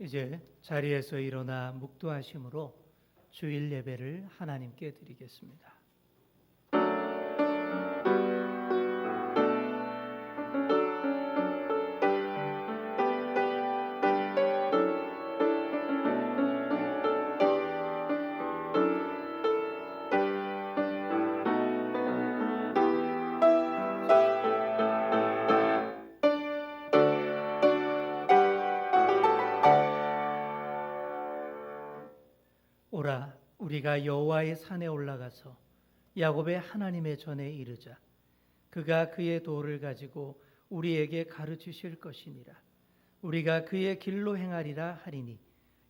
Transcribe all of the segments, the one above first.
이제 자리에서 일어나 묵도하심으로 주일 예배를 하나님께 드리겠습니다. 오라, 우리가 여호와의 산에 올라가서 야곱의 하나님의 전에 이르자. 그가 그의 도를 가지고 우리에게 가르치실 것이니라. 우리가 그의 길로 행하리라 하리니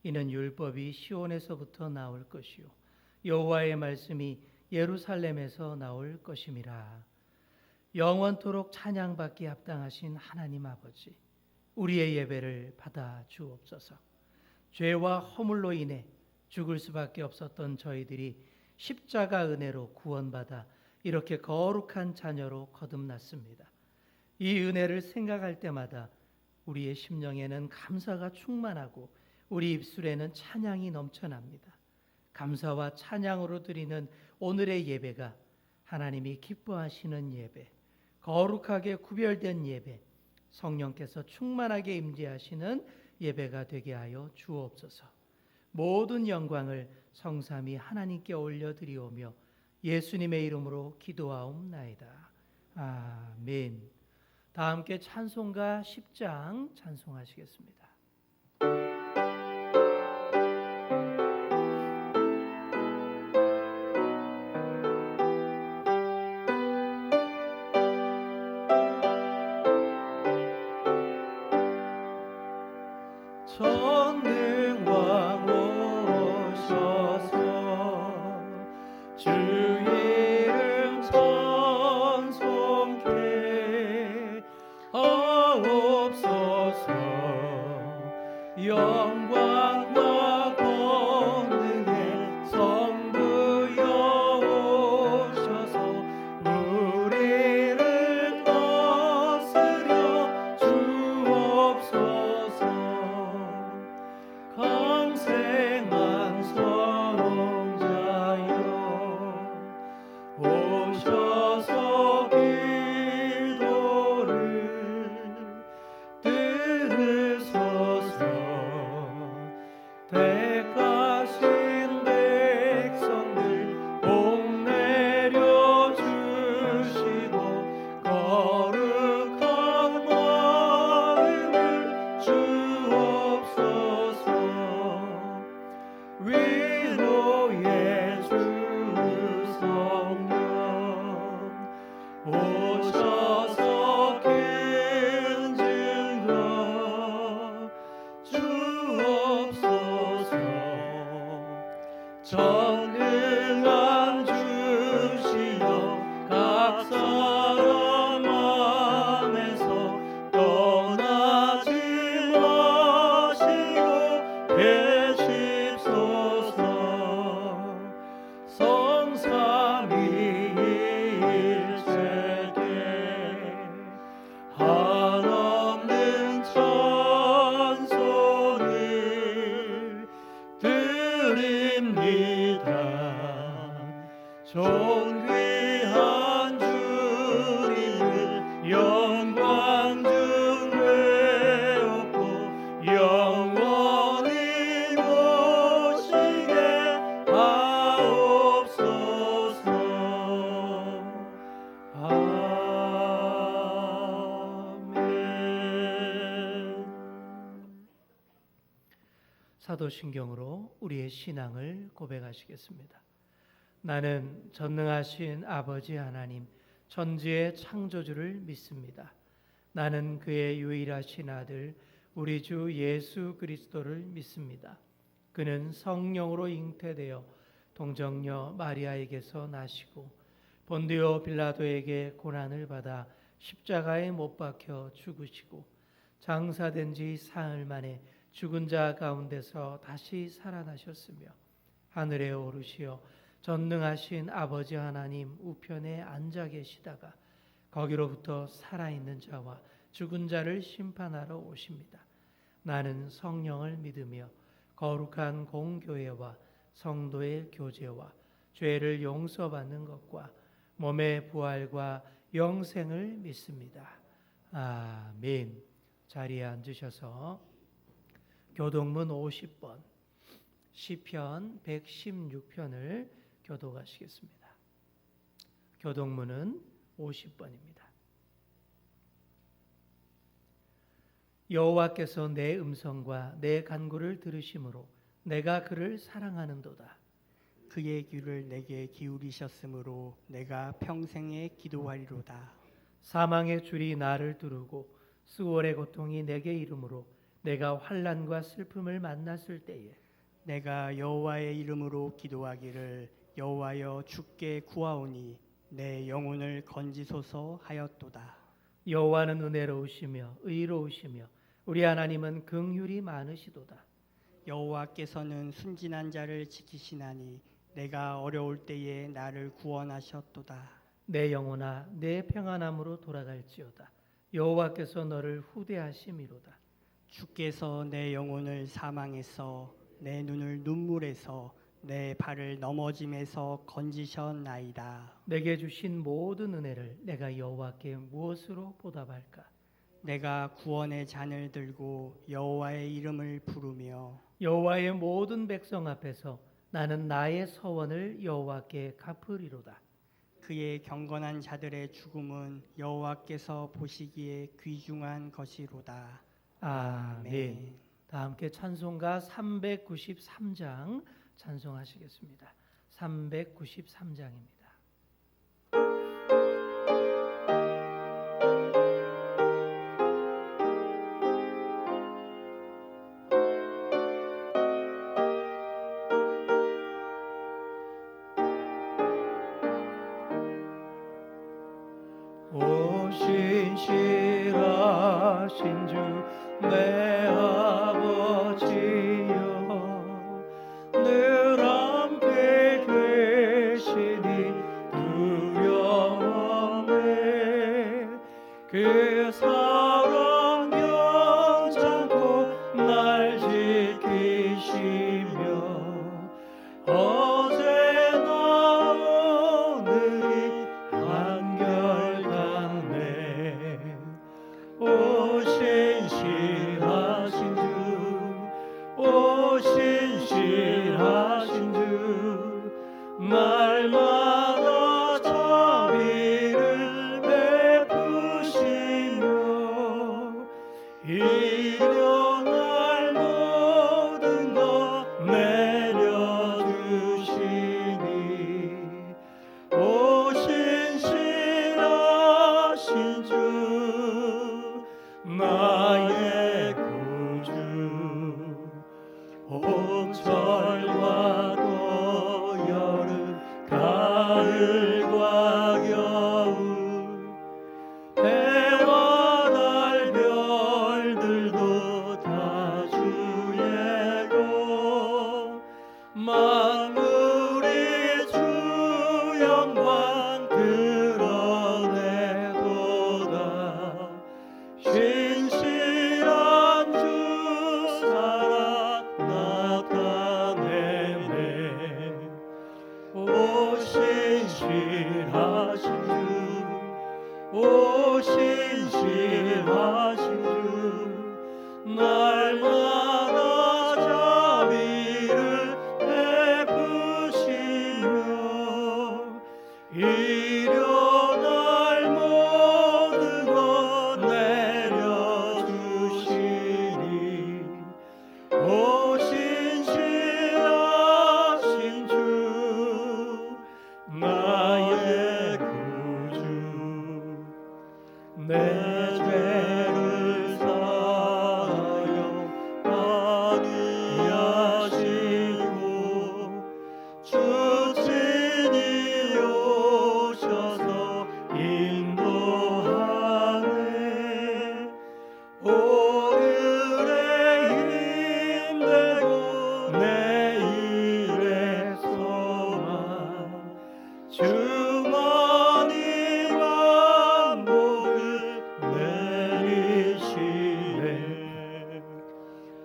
이는 율법이 시온에서부터 나올 것이요 여호와의 말씀이 예루살렘에서 나올 것임이라. 영원토록 찬양받기 합당하신 하나님 아버지, 우리의 예배를 받아 주옵소서. 죄와 허물로 인해 죽을 수밖에 없었던 저희들이 십자가 은혜로 구원받아 이렇게 거룩한 자녀로 거듭났습니다. 이 은혜를 생각할 때마다 우리의 심령에는 감사가 충만하고 우리 입술에는 찬양이 넘쳐납니다. 감사와 찬양으로 드리는 오늘의 예배가 하나님이 기뻐하시는 예배, 거룩하게 구별된 예배, 성령께서 충만하게 임재하시는 예배가 되게 하여 주옵소서. 모든 영광을 성삼위 하나님께 올려드리오며 예수님의 이름으로 기도하옵나이다. 아멘. 다 함께 찬송가 10장 찬송하시겠습니다. 전능왕 오셔서 주 이름 찬송케 하옵소서. 영광과 권능의 성부여 오셔서 우리를 다스려 주옵소서. 강생한 선홍자여 오셔서 기도를 들으소서. 택하신 백성들 복 내려주시고 거룩한 마음을 주옵소서. 위로의 주 성령 오셔서 큰 증거 주옵소서. 전능한 주시여 각 사람 안에서 떠나지 마시고 계십소서. 성삼위일체계 한없는 찬송을 드립니다. 존귀한 주님을 영광 중 외웠고 영원히 모시게 하옵소서. 아멘. 사도신경으로 우리의 신앙을 고백하시겠습니다. 나는 전능하신 아버지 하나님 천지의 창조주를 믿습니다. 나는 그의 유일하신 아들 우리 주 예수 그리스도를 믿습니다. 그는 성령으로 잉태되어 동정녀 마리아에게서 나시고 본디오 빌라도에게 고난을 받아 십자가에 못 박혀 죽으시고 장사된 지 사흘 만에 죽은 자 가운데서 다시 살아나셨으며 하늘에 오르시어 전능하신 아버지 하나님 우편에 앉아 계시다가 거기로부터 살아있는 자와 죽은 자를 심판하러 오십니다. 나는 성령을 믿으며 거룩한 공교회와 성도의 교제와 죄를 용서받는 것과 몸의 부활과 영생을 믿습니다. 아멘. 자리에 앉으셔서 교동문 50번, 시편 116편을 교독하시겠습니다. 교동문은 50번입니다. 여호와께서 내 음성과 내 간구를 들으심으로 내가 그를 사랑하는도다. 그의 귀를 내게 기울이셨으므로 내가 평생에 기도하리로다. 사망의 줄이 나를 두르고 수월의 고통이 내게 이르므로 내가 환난과 슬픔을 만났을 때에 내가 여호와의 이름으로 기도하기를 여호와여 주께 구하오니 내 영혼을 건지소서 하였도다. 여호와는 은혜로우시며 의로우시며 우리 하나님은 긍휼이 많으시도다. 여호와께서는 순진한 자를 지키시나니 내가 어려울 때에 나를 구원하셨도다. 내 영혼아 내 평안함으로 돌아갈지어다. 여호와께서 너를 후대하심이로다. 주께서 내 영혼을 사망에서 내 눈을 눈물에서 내 발을 넘어짐에서 건지셨나이다. 내게 주신 모든 은혜를 내가 여호와께 무엇으로 보답할까? 내가 구원의 잔을 들고 여호와의 이름을 부르며 여호와의 모든 백성 앞에서 나는 나의 서원을 여호와께 갚으리로다. 그의 경건한 자들의 죽음은 여호와께서 보시기에 귀중한 것이로다. 아멘. 다 함께 찬송가 393장 찬송하시겠습니다. 393장입니다. 오신 실하신 주 내 아버지여 늘 함께 계시니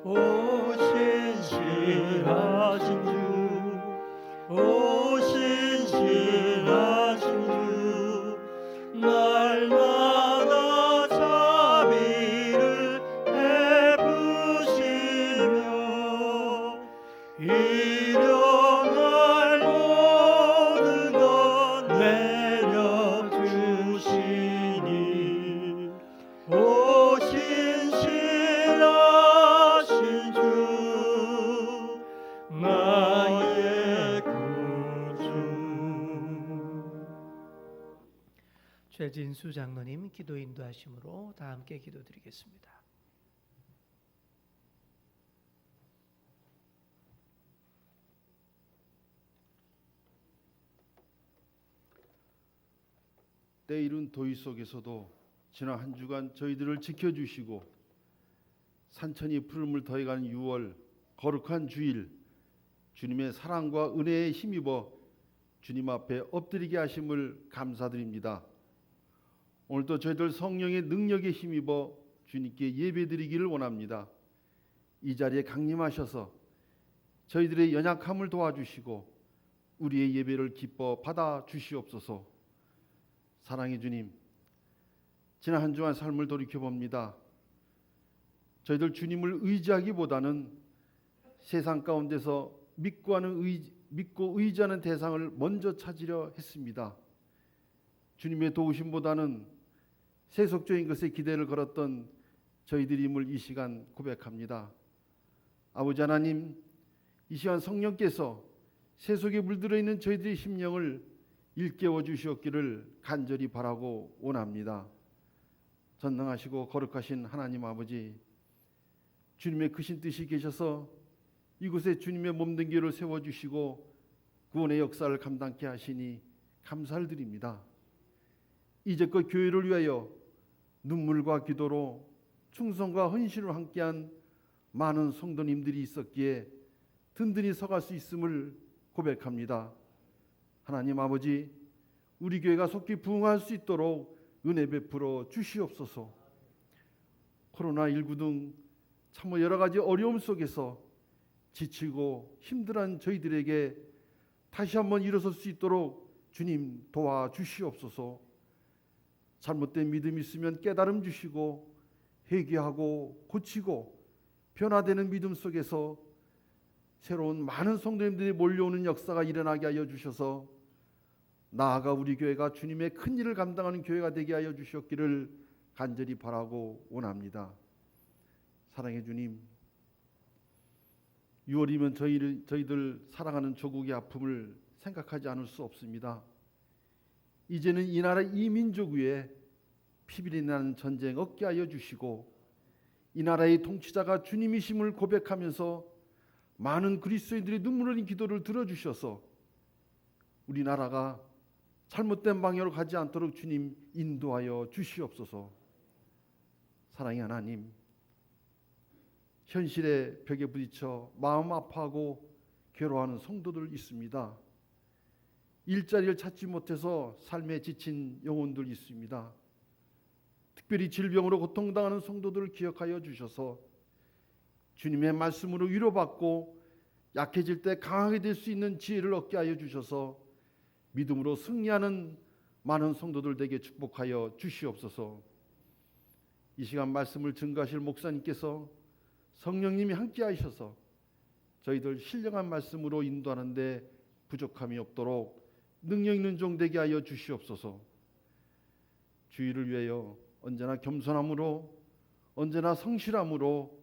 오 신실하신 주, 오 신실하신 주, 날마다 자비를 베푸시며 일용할 모든 것 내려주시니 오 신실하신 주 나의 구주. 최진수 장로님 기도 인도하심으로 다 함께 기도드리겠습니다. 때이른 더위 속에서도 지난 한 주간 저희들을 지켜주시고 산천이 푸름을 더해가는 6월 거룩한 주일, 주님의 사랑과 은혜에 힘입어 주님 앞에 엎드리게 하심을 감사드립니다. 오늘도 저희들 성령의 능력에 힘입어 주님께 예배드리기를 원합니다. 이 자리에 강림하셔서 저희들의 연약함을 도와주시고 우리의 예배를 기뻐 받아 주시옵소서. 사랑의 주님, 지난 한 주간 삶을 돌이켜봅니다. 저희들 주님을 의지하기보다는 세상 가운데서 믿고 의지하는 대상을 먼저 찾으려 했습니다. 주님의 도우심보다는 세속적인 것에 기대를 걸었던 저희들임을 이 시간 고백합니다. 아버지 하나님, 이 시간 성령께서 세속에 물들어 있는 저희들의 심령을 일깨워 주시옵기를 간절히 바라고 원합니다. 전능하시고 거룩하신 하나님 아버지, 주님의 크신 뜻이 계셔서 이곳에 주님의 몸된 교회를 세워주시고 구원의 역사를 감당케 하시니 감사를 드립니다. 이제껏 교회를 위하여 눈물과 기도로 충성과 헌신을 함께한 많은 성도님들이 있었기에 든든히 서갈 수 있음을 고백합니다. 하나님 아버지, 우리 교회가 속히 부흥할 수 있도록 은혜 베풀어 주시옵소서. 코로나19 등 참 여러 가지 어려움 속에서 지치고 힘들어한 저희들에게 다시 한번 일어설 수 있도록 주님 도와주시옵소서. 잘못된 믿음이 있으면 깨달음 주시고 회개하고 고치고 변화되는 믿음 속에서 새로운 많은 성도님들이 몰려오는 역사가 일어나게 하여 주셔서 나아가 우리 교회가 주님의 큰 일을 감당하는 교회가 되게 하여 주셨기를 간절히 바라고 원합니다. 사랑해 주님, 6월이면 저희들 사랑하는 조국의 아픔을 생각하지 않을 수 없습니다. 이제는 이 나라 이 민족 위에 피비리 나는 전쟁 없게 하여 주시고 이 나라의 통치자가 주님이심을 고백하면서 많은 그리스도인들의 눈물 흘린 기도를 들어주셔서 우리나라가 잘못된 방향으로 가지 않도록 주님 인도하여 주시옵소서. 사랑의 하나님, 현실의 벽에 부딪혀 마음 아파하고 괴로워하는 성도들 있습니다. 일자리를 찾지 못해서 삶에 지친 영혼들 있습니다. 특별히 질병으로 고통당하는 성도들을 기억하여 주셔서 주님의 말씀으로 위로받고 약해질 때 강하게 될 수 있는 지혜를 얻게 하여 주셔서 믿음으로 승리하는 많은 성도들 되게 축복하여 주시옵소서. 이 시간 말씀을 증거하실 목사님께서 성령님이 함께 하셔서 저희들 신령한 말씀으로 인도하는데 부족함이 없도록 능력 있는 종 되게 하여 주시옵소서. 주의를 위하여 언제나 겸손함으로, 언제나 성실함으로,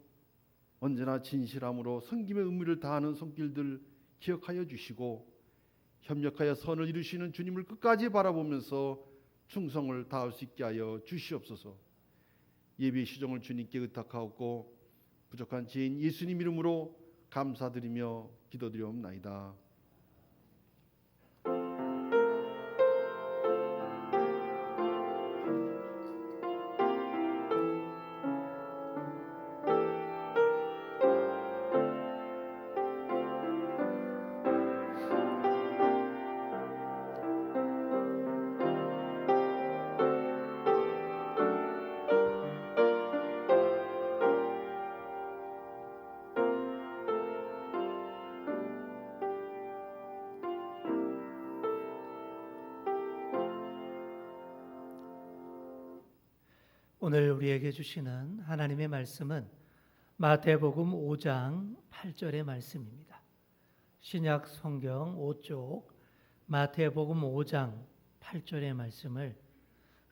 언제나 진실함으로 섬김의 의무를 다하는 손길들 기억하여 주시고 협력하여 선을 이루시는 주님을 끝까지 바라보면서 충성을 다할 수 있게 하여 주시옵소서. 예배의 시정을 주님께 의탁하옵고 부족한 지혜인 예수님 이름으로 감사드리며 기도드리옵나이다. 오늘 우리에게 주시는 하나님의 말씀은 마태복음 5장 8절의 말씀입니다. 신약 성경 5쪽 마태복음 5장 8절의 말씀을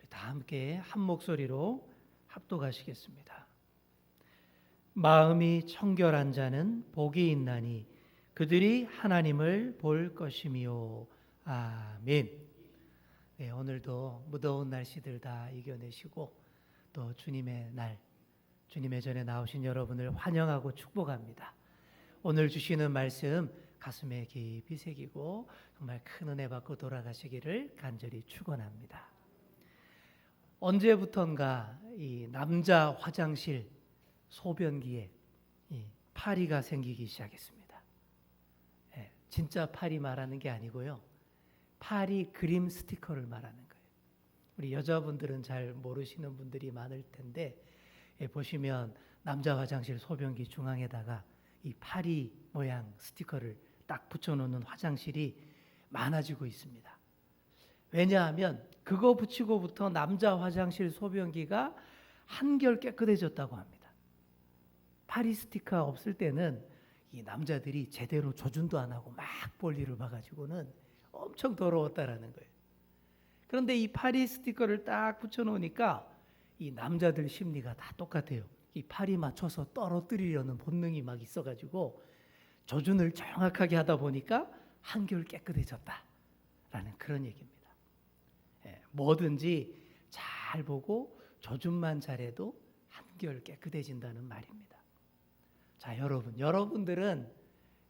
다 함께 한 목소리로 합독하시겠습니다. 마음이 청결한 자는 복이 있나니 그들이 하나님을 볼 것이미요. 아멘. 네, 오늘도 무더운 날씨들 다 이겨내시고 또 주님의 날, 주님의 전에 나오신 여러분을 환영하고 축복합니다. 오늘 주시는 말씀 가슴에 깊이 새기고 정말 큰 은혜 받고 돌아가시기를 간절히 축원합니다. 언제부턴가 이 남자 화장실 소변기에 이 파리가 생기기 시작했습니다. 진짜 파리 말하는 게 아니고요. 파리 그림 스티커를 말하는 거예요. 우리 여자분들은 잘 모르시는 분들이 많을 텐데 보시면 남자 화장실 소변기 중앙에다가 이 파리 모양 스티커를 딱 붙여놓는 화장실이 많아지고 있습니다. 왜냐하면 그거 붙이고부터 남자 화장실 소변기가 한결 깨끗해졌다고 합니다. 파리 스티커 없을 때는 이 남자들이 제대로 조준도 안 하고 막 볼일을 봐가지고는 엄청 더러웠다라는 거예요. 그런데 이 파리 스티커를 딱 붙여놓으니까 이 남자들 심리가 다 똑같아요. 이 파리 맞춰서 떨어뜨리려는 본능이 막 있어가지고 조준을 정확하게 하다 보니까 한결 깨끗해졌다라는 그런 얘기입니다. 뭐든지 잘 보고 조준만 잘해도 한결 깨끗해진다는 말입니다. 자, 여러분들은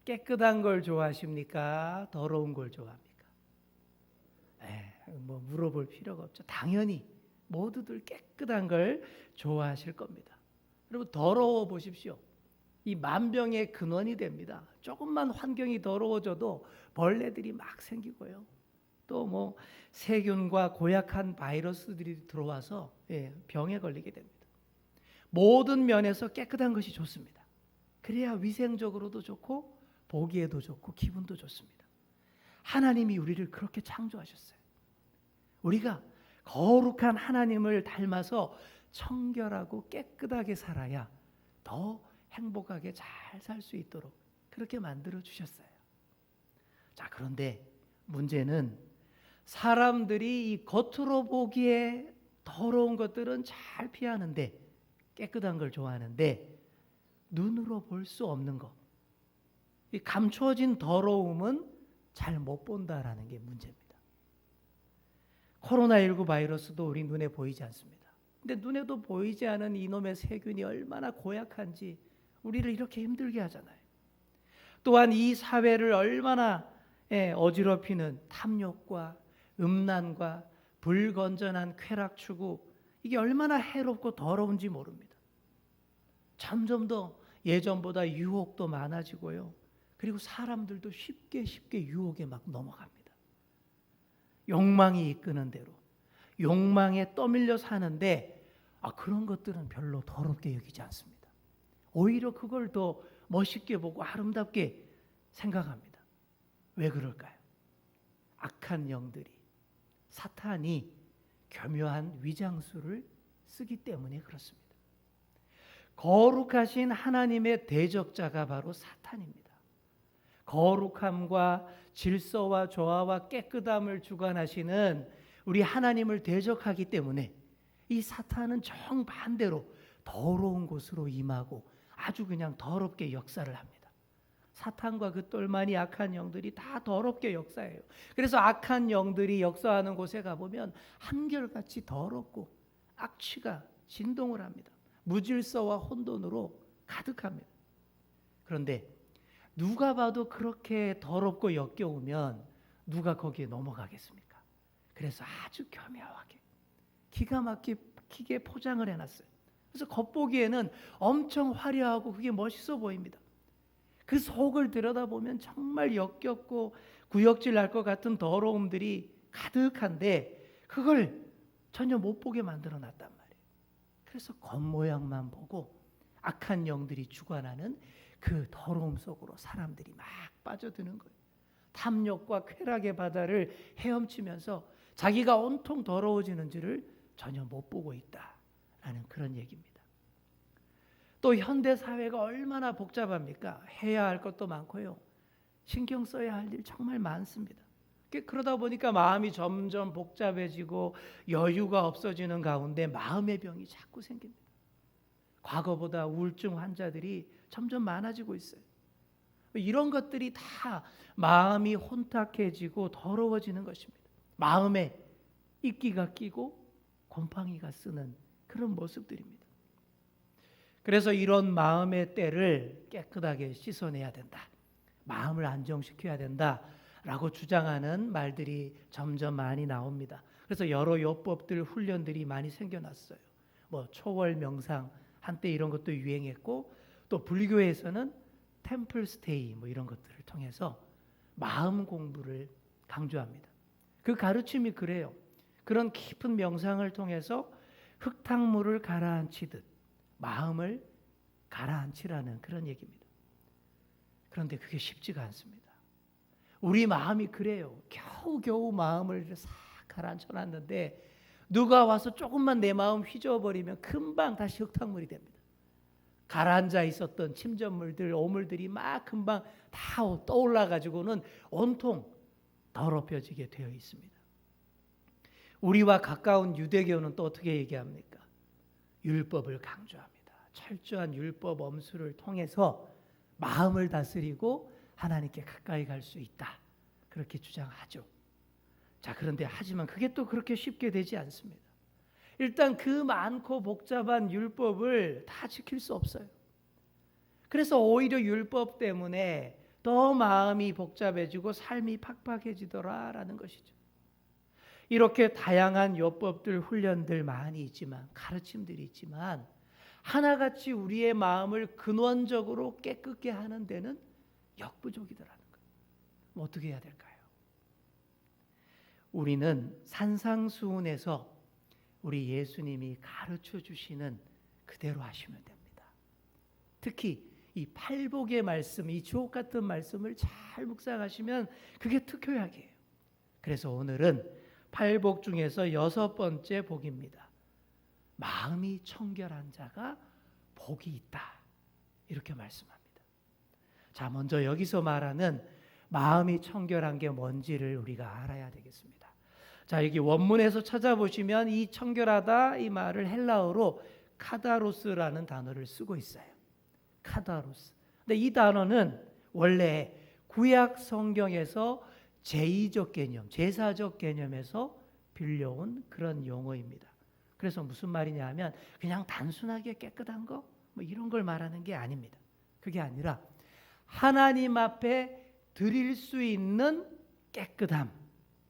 깨끗한 걸 좋아하십니까? 더러운 걸 좋아합니까? 뭐 물어볼 필요가 없죠. 당연히 모두들 깨끗한 걸 좋아하실 겁니다. 여러분 더러워 보십시오. 이 만병의 근원이 됩니다. 조금만 환경이 더러워져도 벌레들이 막 생기고요. 또 뭐 세균과 고약한 바이러스들이 들어와서 병에 걸리게 됩니다. 모든 면에서 깨끗한 것이 좋습니다. 그래야 위생적으로도 좋고 보기에도 좋고 기분도 좋습니다. 하나님이 우리를 그렇게 창조하셨어요. 우리가 거룩한 하나님을 닮아서 청결하고 깨끗하게 살아야 더 행복하게 잘 살 수 있도록 그렇게 만들어 주셨어요. 자, 그런데 문제는 사람들이 이 겉으로 보기에 더러운 것들은 잘 피하는데 깨끗한 걸 좋아하는데 눈으로 볼 수 없는 것, 이 감춰진 더러움은 잘 못 본다라는 게 문제입니다. 코로나19 바이러스도 우리 눈에 보이지 않습니다. 근데 눈에도 보이지 않은 이놈의 세균이 얼마나 고약한지 우리를 이렇게 힘들게 하잖아요. 또한 이 사회를 얼마나 어지럽히는 탐욕과 음란과 불건전한 쾌락 추구, 이게 얼마나 해롭고 더러운지 모릅니다. 점점 더 예전보다 유혹도 많아지고요. 그리고 사람들도 쉽게 유혹에 막 넘어갑니다. 욕망이 이끄는 대로 욕망에 떠밀려 사는데 그런 것들은 별로 더럽게 여기지 않습니다. 오히려 그걸 더 멋있게 보고 아름답게 생각합니다. 왜 그럴까요? 악한 영들이, 사탄이 교묘한 위장술을 쓰기 때문에 그렇습니다. 거룩하신 하나님의 대적자가 바로 사탄입니다. 거룩함과 질서와 조화와 깨끗함을 주관하시는 우리 하나님을 대적하기 때문에 이 사탄은 정반대로 더러운 곳으로 임하고 아주 그냥 더럽게 역사를 합니다. 사탄과 그 똘마니 악한 영들이 다 더럽게 역사해요. 그래서 악한 영들이 역사하는 곳에 가보면 한결같이 더럽고 악취가 진동을 합니다. 무질서와 혼돈으로 가득합니다. 그런데 누가 봐도 그렇게 더럽고 역겨우면 누가 거기에 넘어가겠습니까? 그래서 아주 교묘하게 기가 막히게 포장을 해놨어요. 그래서 겉보기에는 엄청 화려하고 그게 멋있어 보입니다. 그 속을 들여다보면 정말 역겹고 구역질 날 것 같은 더러움들이 가득한데 그걸 전혀 못 보게 만들어 놨단 말이에요. 그래서 겉모양만 보고 악한 영들이 주관하는 그 더러움 속으로 사람들이 막 빠져드는 거예요. 탐욕과 쾌락의 바다를 헤엄치면서 자기가 온통 더러워지는지를 전혀 못 보고 있다라는 하는 그런 얘기입니다. 또 현대 사회가 얼마나 복잡합니까? 해야 할 것도 많고요. 신경 써야 할 일 정말 많습니다. 그러다 보니까 마음이 점점 복잡해지고 여유가 없어지는 가운데 마음의 병이 자꾸 생깁니다. 과거보다 우울증 환자들이 점점 많아지고 있어요. 이런 것들이 다 마음이 혼탁해지고 더러워지는 것입니다. 마음에 이끼가 끼고 곰팡이가 쓰는 그런 모습들입니다. 그래서 이런 마음의 때를 깨끗하게 씻어내야 된다. 마음을 안정시켜야 된다라고 주장하는 말들이 점점 많이 나옵니다. 그래서 여러 요법들, 훈련들이 많이 생겨났어요. 초월 명상 한때 이런 것도 유행했고, 또 불교에서는 템플 스테이 이런 것들을 통해서 마음 공부를 강조합니다. 그 가르침이 그래요. 그런 깊은 명상을 통해서 흙탕물을 가라앉히듯 마음을 가라앉히라는 그런 얘기입니다. 그런데 그게 쉽지가 않습니다. 우리 마음이 그래요. 겨우겨우 마음을 싹 가라앉혀놨는데 누가 와서 조금만 내 마음 휘저어버리면 금방 다시 흙탕물이 됩니다. 가라앉아 있었던 침전물들, 오물들이 막 금방 다 떠올라가지고는 온통 더럽혀지게 되어 있습니다. 우리와 가까운 유대교는 또 어떻게 얘기합니까? 율법을 강조합니다. 철저한 율법 엄수를 통해서 마음을 다스리고 하나님께 가까이 갈 수 있다. 그렇게 주장하죠. 자, 그런데 하지만 그게 또 그렇게 쉽게 되지 않습니다. 일단 그 많고 복잡한 율법을 다 지킬 수 없어요. 그래서 오히려 율법 때문에 더 마음이 복잡해지고 삶이 팍팍해지더라라는 것이죠. 이렇게 다양한 율법들, 훈련들 많이 있지만, 가르침들이 있지만 하나같이 우리의 마음을 근원적으로 깨끗게 하는 데는 역부족이더라는 거예요. 어떻게 해야 될까요? 우리는 산상수훈에서 우리 예수님이 가르쳐 주시는 그대로 하시면 됩니다. 특히 이 팔복의 말씀, 이 주옥 같은 말씀을 잘 묵상하시면 그게 특효약이에요. 그래서 오늘은 팔복 중에서 6번째 복입니다. 마음이 청결한 자가 복이 있다. 이렇게 말씀합니다. 자, 먼저 여기서 말하는 마음이 청결한 게 뭔지를 우리가 알아야 되겠습니다. 자, 여기 원문에서 찾아보시면 이 청결하다 이 말을 헬라어로 카다로스라는 단어를 쓰고 있어요. 카다로스. 근데 이 단어는 원래 구약 성경에서 제의적 개념, 제사적 개념에서 빌려온 그런 용어입니다. 그래서 무슨 말이냐 하면 그냥 단순하게 깨끗한 거 이런 걸 말하는 게 아닙니다. 그게 아니라 하나님 앞에 드릴 수 있는 깨끗함,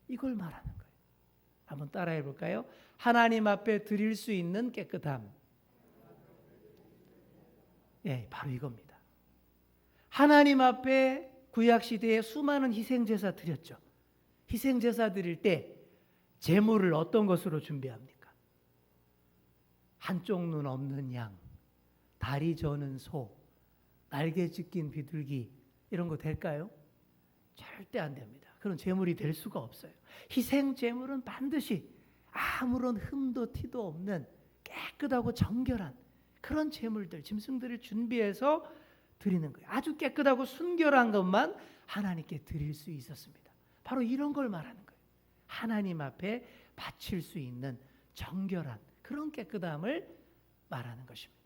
이걸 말하는 거예요. 한번 따라해 볼까요? 하나님 앞에 드릴 수 있는 깨끗함. 예, 바로 이겁니다. 하나님 앞에 구약 시대에 수많은 희생제사 드렸죠. 희생제사 드릴 때 제물을 어떤 것으로 준비합니까? 한쪽 눈 없는 양, 다리 저는 소, 날개 찢긴 비둘기, 이런 거 될까요? 절대 안 됩니다. 그런 제물이 될 수가 없어요. 희생 제물은 반드시 아무런 흠도 티도 없는 깨끗하고 정결한 그런 제물들, 짐승들을 준비해서 드리는 거예요. 아주 깨끗하고 순결한 것만 하나님께 드릴 수 있었습니다. 바로 이런 걸 말하는 거예요. 하나님 앞에 바칠 수 있는 정결한 그런 깨끗함을 말하는 것입니다.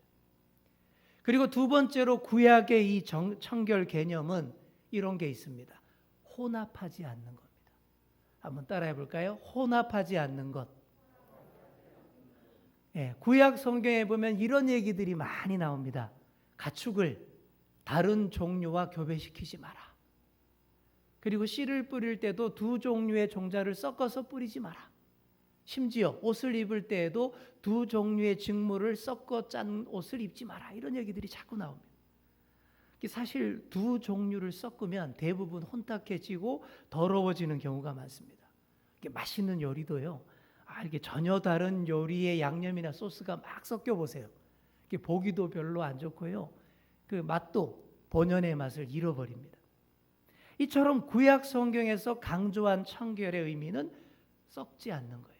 그리고 두 번째로 구약의 이 청결 개념은 이런 게 있습니다. 혼합하지 않는 겁니다. 한번 따라해 볼까요? 혼합하지 않는 것. 예, 구약 성경에 보면 이런 얘기들이 많이 나옵니다. 가축을 다른 종류와 교배시키지 마라. 그리고 씨를 뿌릴 때도 두 종류의 종자를 섞어서 뿌리지 마라. 심지어 옷을 입을 때에도 두 종류의 직물을 섞어 짠 옷을 입지 마라. 이런 얘기들이 자꾸 나옵니다. 사실 두 종류를 섞으면 대부분 혼탁해지고 더러워지는 경우가 많습니다. 맛있는 요리도요. 이렇게 전혀 다른 요리의 양념이나 소스가 막 섞여 보세요. 보기도 별로 안 좋고요. 그 맛도 본연의 맛을 잃어버립니다. 이처럼 구약 성경에서 강조한 청결의 의미는 썩지 않는 거예요.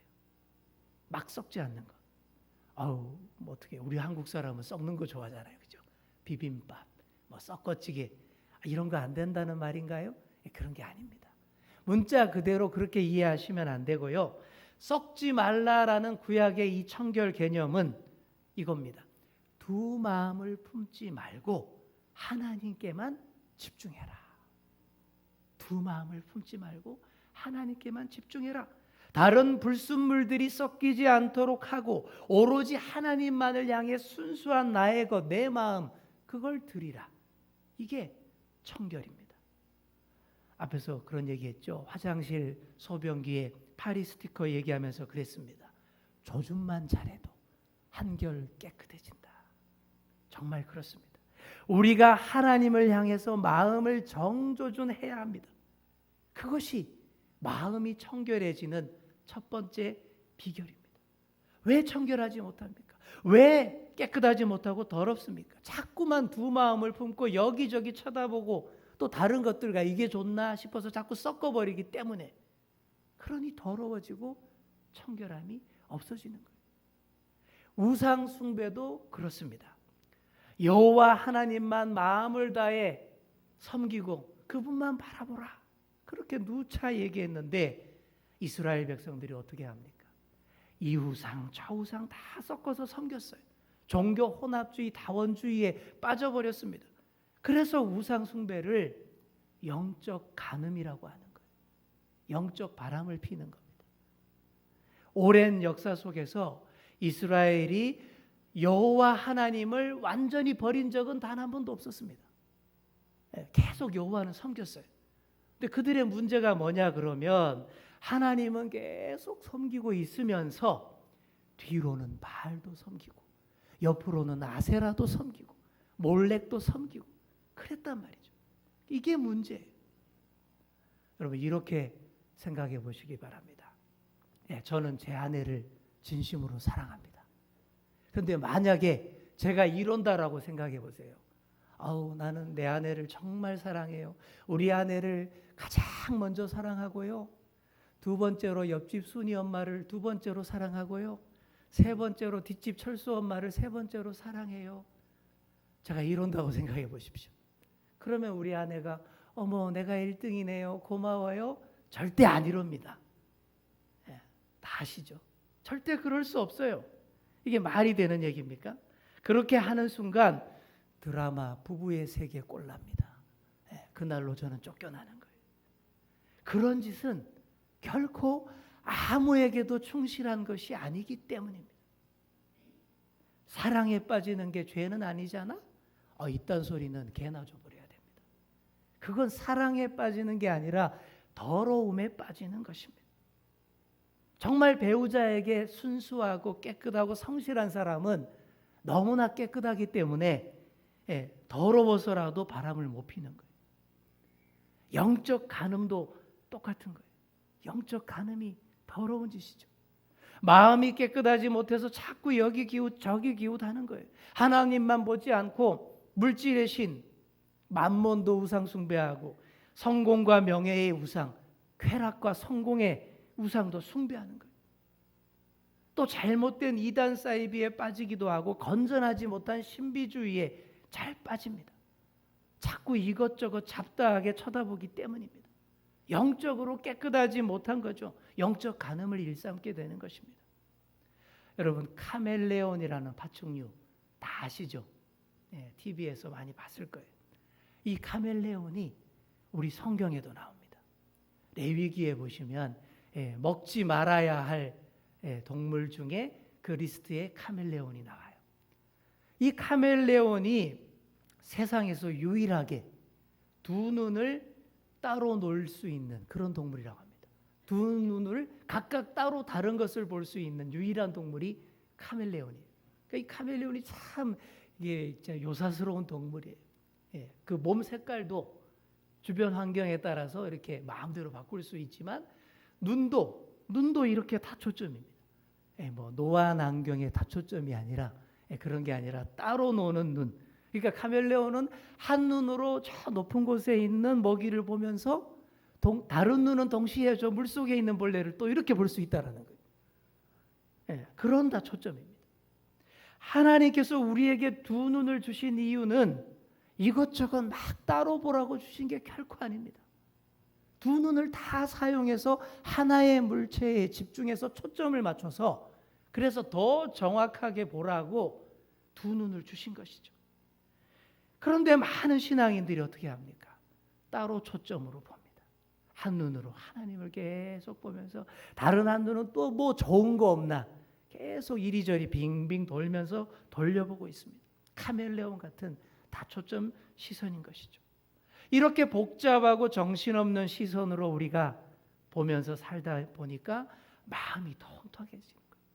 막 썩지 않는 것. 아우 뭐 어떻게 우리 한국 사람은 썩는 거 좋아하잖아요, 그죠? 비빔밥, 뭐 섞어찌개 이런 거 안 된다는 말인가요? 그런 게 아닙니다. 문자 그대로 그렇게 이해하시면 안 되고요. 썩지 말라라는 구약의 이 청결 개념은 이겁니다. 두 마음을 품지 말고 하나님께만 집중해라. 두 마음을 품지 말고 하나님께만 집중해라. 다른 불순물들이 섞이지 않도록 하고 오로지 하나님만을 향해 순수한 나의 것, 내 마음 그걸 드리라. 이게 청결입니다. 앞에서 그런 얘기했죠. 화장실 소변기에 파리 스티커 얘기하면서 그랬습니다. 조준만 잘해도 한결 깨끗해진다. 정말 그렇습니다. 우리가 하나님을 향해서 마음을 정조준해야 합니다. 그것이 마음이 청결해지는 첫 번째 비결입니다. 왜 청결하지 못합니까? 왜 깨끗하지 못하고 더럽습니까? 자꾸만 두 마음을 품고 여기저기 쳐다보고 또 다른 것들과 이게 좋나 싶어서 자꾸 섞어버리기 때문에 그러니 더러워지고 청결함이 없어지는 거예요. 우상 숭배도 그렇습니다. 여호와 하나님만 마음을 다해 섬기고 그분만 바라보라. 그렇게 누차 얘기했는데 이스라엘 백성들이 어떻게 합니까? 이 우상 저 우상 다 섞어서 섬겼어요. 종교 혼합주의 다원주의에 빠져버렸습니다. 그래서 우상 숭배를 영적 간음이라고 하는 거예요. 영적 바람을 피는 겁니다. 오랜 역사 속에서 이스라엘이 여호와 하나님을 완전히 버린 적은 단 한 번도 없었습니다. 계속 여호와는 섬겼어요. 근데 그들의 문제가 뭐냐 그러면 하나님은 계속 섬기고 있으면서 뒤로는 바알도 섬기고 옆으로는 아세라도 섬기고 몰렉도 섬기고 그랬단 말이죠. 이게 문제예요. 여러분 이렇게 생각해 보시기 바랍니다. 저는 제 아내를 진심으로 사랑합니다. 그런데 만약에 제가 이런다라고 생각해 보세요. 아우 나는 내 아내를 정말 사랑해요. 우리 아내를 가장 먼저 사랑하고요. 두 번째로 옆집 순이 엄마를 두 번째로 사랑하고요. 세 번째로 뒷집 철수 엄마를 세 번째로 사랑해요. 제가 이런다고 생각해 보십시오. 그러면 우리 아내가 어머 내가 1등이네요. 고마워요. 절대 안 이럽니다. 다 아시죠? 절대 그럴 수 없어요. 이게 말이 되는 얘기입니까? 그렇게 하는 순간 드라마 부부의 세계에 꼴납니다. 그날로 저는 쫓겨나는 거예요. 그런 짓은 결코 아무에게도 충실한 것이 아니기 때문입니다. 사랑에 빠지는 게 죄는 아니잖아? 이딴 소리는 개나 줘버려야 됩니다. 그건 사랑에 빠지는 게 아니라 더러움에 빠지는 것입니다. 정말 배우자에게 순수하고 깨끗하고 성실한 사람은 너무나 깨끗하기 때문에 더러워서라도 바람을 못 피는 거예요. 영적 간음도 똑같은 거예요. 영적 간음이 더러운 짓이죠. 마음이 깨끗하지 못해서 자꾸 여기 기웃 저기 기웃하는 거예요. 하나님만 보지 않고 물질의 신, 만몬도 우상 숭배하고 성공과 명예의 우상, 쾌락과 성공의 우상도 숭배하는 거예요. 또 잘못된 이단 사이비에 빠지기도 하고 건전하지 못한 신비주의에 잘 빠집니다. 자꾸 이것저것 잡다하게 쳐다보기 때문입니다. 영적으로 깨끗하지 못한 거죠. 영적 간음을 일삼게 되는 것입니다. 여러분 카멜레온이라는 파충류 다 아시죠? TV에서 많이 봤을 거예요. 이 카멜레온이 우리 성경에도 나옵니다. 레위기에 보시면 먹지 말아야 할 동물 중에 그 리스트에 카멜레온이 나와요. 이 카멜레온이 세상에서 유일하게 두 눈을 따로 놓을 수 있는 그런 동물이라고 합니다. 두 눈을 각각 따로 다른 것을 볼 수 있는 유일한 동물이 카멜레온이에요. 그러니까 이 카멜레온이 참 이게 진짜 요사스러운 동물이에요. 그 몸 색깔도 주변 환경에 따라서 이렇게 마음대로 바꿀 수 있지만 눈도 이렇게 다초점입니다. 뭐 노안 안경의 다초점이 아니라 그런 게 아니라 따로 노는 눈. 그러니까 카멜레온은 한 눈으로 저 높은 곳에 있는 먹이를 보면서 다른 눈은 동시에 저 물속에 있는 벌레를 또 이렇게 볼 수 있다라는 거예요. 그런 다초점입니다. 하나님께서 우리에게 두 눈을 주신 이유는 이것저것 막 따로 보라고 주신 게 결코 아닙니다. 두 눈을 다 사용해서 하나의 물체에 집중해서 초점을 맞춰서 그래서 더 정확하게 보라고 두 눈을 주신 것이죠. 그런데 많은 신앙인들이 어떻게 합니까? 따로 초점으로 봅니다. 한 눈으로 하나님을 계속 보면서 다른 한 눈은 또 뭐 좋은 거 없나 계속 이리저리 빙빙 돌면서 돌려보고 있습니다. 카멜레온 같은 다초점 시선인 것이죠. 이렇게 복잡하고 정신없는 시선으로 우리가 보면서 살다 보니까 마음이 통통해지는 거예요.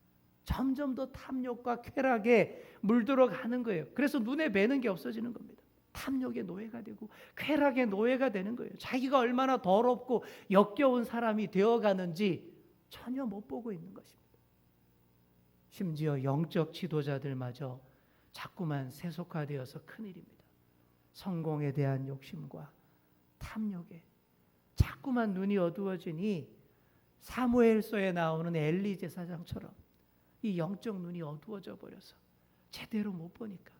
점점 더 탐욕과 쾌락에 물들어가는 거예요. 그래서 눈에 뵈는 게 없어지는 겁니다. 탐욕의 노예가 되고 쾌락의 노예가 되는 거예요. 자기가 얼마나 더럽고 역겨운 사람이 되어가는지 전혀 못 보고 있는 것입니다. 심지어 영적 지도자들마저 자꾸만 세속화되어서 큰일입니다. 성공에 대한 욕심과 탐욕에 자꾸만 눈이 어두워지니 사무엘서에 나오는 엘리 제사장처럼 이 영적 눈이 어두워져 버려서 제대로 못 보니까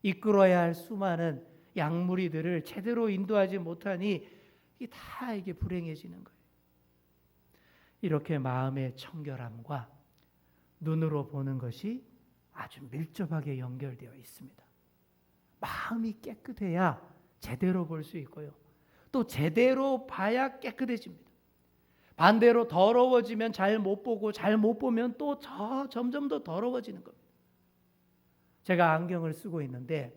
이끌어야 할 수많은 양무리들을 제대로 인도하지 못하니 이게 불행해지는 거예요. 이렇게 마음의 청결함과 눈으로 보는 것이 아주 밀접하게 연결되어 있습니다. 마음이 깨끗해야 제대로 볼 수 있고요. 또 제대로 봐야 깨끗해집니다. 반대로 더러워지면 잘 못 보고 잘 못 보면 또 점점 더 더러워지는 겁니다. 제가 안경을 쓰고 있는데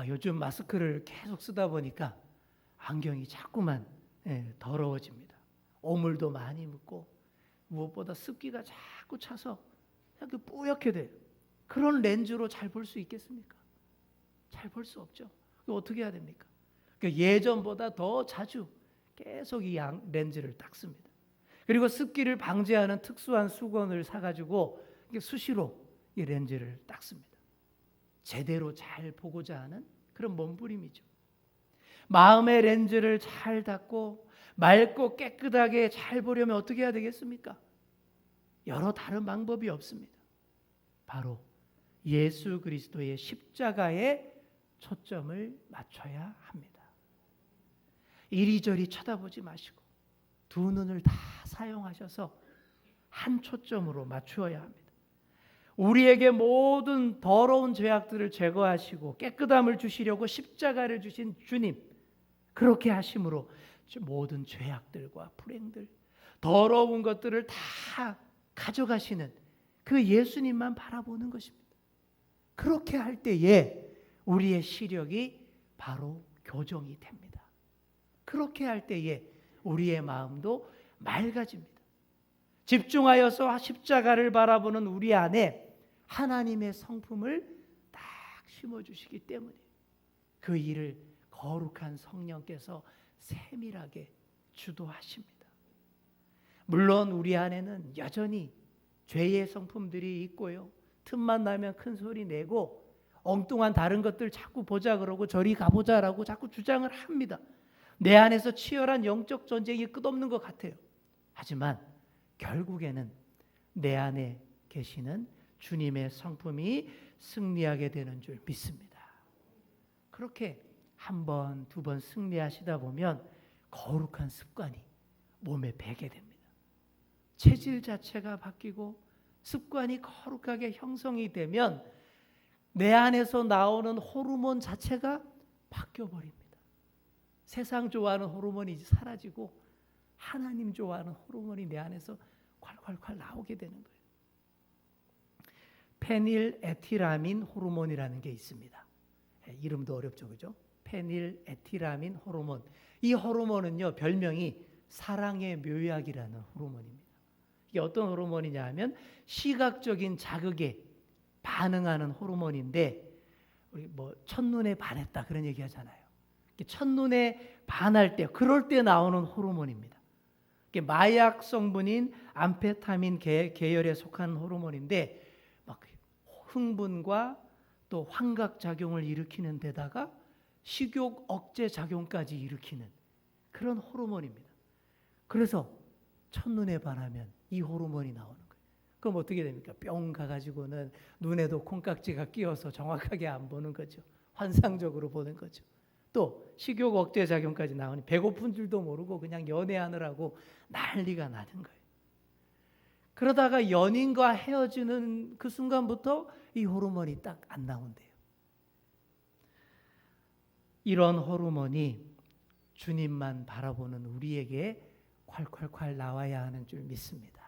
요즘 마스크를 계속 쓰다 보니까 안경이 자꾸만 더러워집니다. 오물도 많이 묻고 무엇보다 습기가 자꾸 차서 이렇게 뿌옇게 돼요. 그런 렌즈로 잘 볼 수 있겠습니까? 잘 볼 수 없죠. 어떻게 해야 됩니까? 그러니까 예전보다 더 자주 계속 이 렌즈를 닦습니다. 그리고 습기를 방지하는 특수한 수건을 사가지고 수시로 이 렌즈를 닦습니다. 제대로 잘 보고자 하는 그런 몸부림이죠. 마음의 렌즈를 잘 닦고 맑고 깨끗하게 잘 보려면 어떻게 해야 되겠습니까? 여러 다른 방법이 없습니다. 바로 예수 그리스도의 십자가에 초점을 맞춰야 합니다. 이리저리 쳐다보지 마시고 두 눈을 다 사용하셔서 한 초점으로 맞추어야 합니다. 우리에게 모든 더러운 죄악들을 제거하시고 깨끗함을 주시려고 십자가를 주신 주님, 그렇게 하심으로 모든 죄악들과 불행들, 더러운 것들을 다 가져가시는 그 예수님만 바라보는 것입니다. 그렇게 할 때에 우리의 시력이 바로 교정이 됩니다. 그렇게 할 때에 우리의 마음도 맑아집니다. 집중하여서 십자가를 바라보는 우리 안에 하나님의 성품을 딱 심어주시기 때문에 그 일을 거룩한 성령께서 세밀하게 주도하십니다. 물론 우리 안에는 여전히 죄의 성품들이 있고요. 틈만 나면 큰 소리 내고 엉뚱한 다른 것들 자꾸 보자 그러고 저리 가보자라고 자꾸 주장을 합니다. 내 안에서 치열한 영적 전쟁이 끝없는 것 같아요. 하지만 결국에는 내 안에 계시는 주님의 성품이 승리하게 되는 줄 믿습니다. 그렇게 한 번, 두 번 승리하시다 보면 거룩한 습관이 몸에 배게 됩니다. 체질 자체가 바뀌고 습관이 거룩하게 형성이 되면 내 안에서 나오는 호르몬 자체가 바뀌어버립니다. 세상 좋아하는 호르몬이 사라지고 하나님 좋아하는 호르몬이 내 안에서 콸콸콸 나오게 되는 거예요. 페닐에티라민 호르몬이라는 게 있습니다. 이름도 어렵죠, 그죠? 페닐에티라민 호르몬. 이 호르몬은요, 별명이 사랑의 묘약이라는 호르몬입니다. 이게 어떤 호르몬이냐 하면 시각적인 자극에 반응하는 호르몬인데, 우리 첫눈에 반했다 그런 얘기 하잖아요. 첫눈에 반할 때, 그럴 때 나오는 호르몬입니다. 마약 성분인 암페타민 계열에 속한 호르몬인데 막 흥분과 또 환각 작용을 일으키는 데다가 식욕 억제 작용까지 일으키는 그런 호르몬입니다. 그래서 첫눈에 반하면 이 호르몬이 나오는 거예요. 그럼 어떻게 됩니까? 뿅 가가지고는 눈에도 콩깍지가 끼어서 정확하게 안 보는 거죠. 환상적으로 보는 거죠. 또 식욕 억제 작용까지 나오니 배고픈 줄도 모르고 그냥 연애하느라고 난리가 나는 거예요. 그러다가 연인과 헤어지는 그 순간부터 이 호르몬이 딱 안 나온대요. 이런 호르몬이 주님만 바라보는 우리에게 콸콸콸 나와야 하는 줄 믿습니다.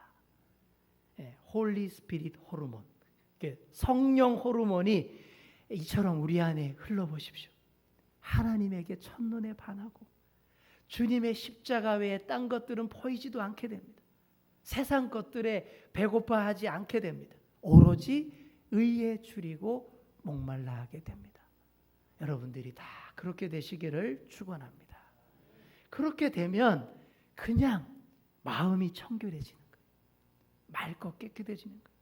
홀리 스피릿 호르몬, 성령 호르몬이 이처럼 우리 안에 흘러보십시오. 하나님에게 첫눈에 반하고 주님의 십자가 외에 딴 것들은 보이지도 않게 됩니다. 세상 것들에 배고파하지 않게 됩니다. 오로지 의에 줄이고 목말라 하게 됩니다. 여러분들이 다 그렇게 되시기를 축원합니다. 그렇게 되면 그냥 마음이 청결해지는 거예요. 맑고 깨끗해지는 거예요.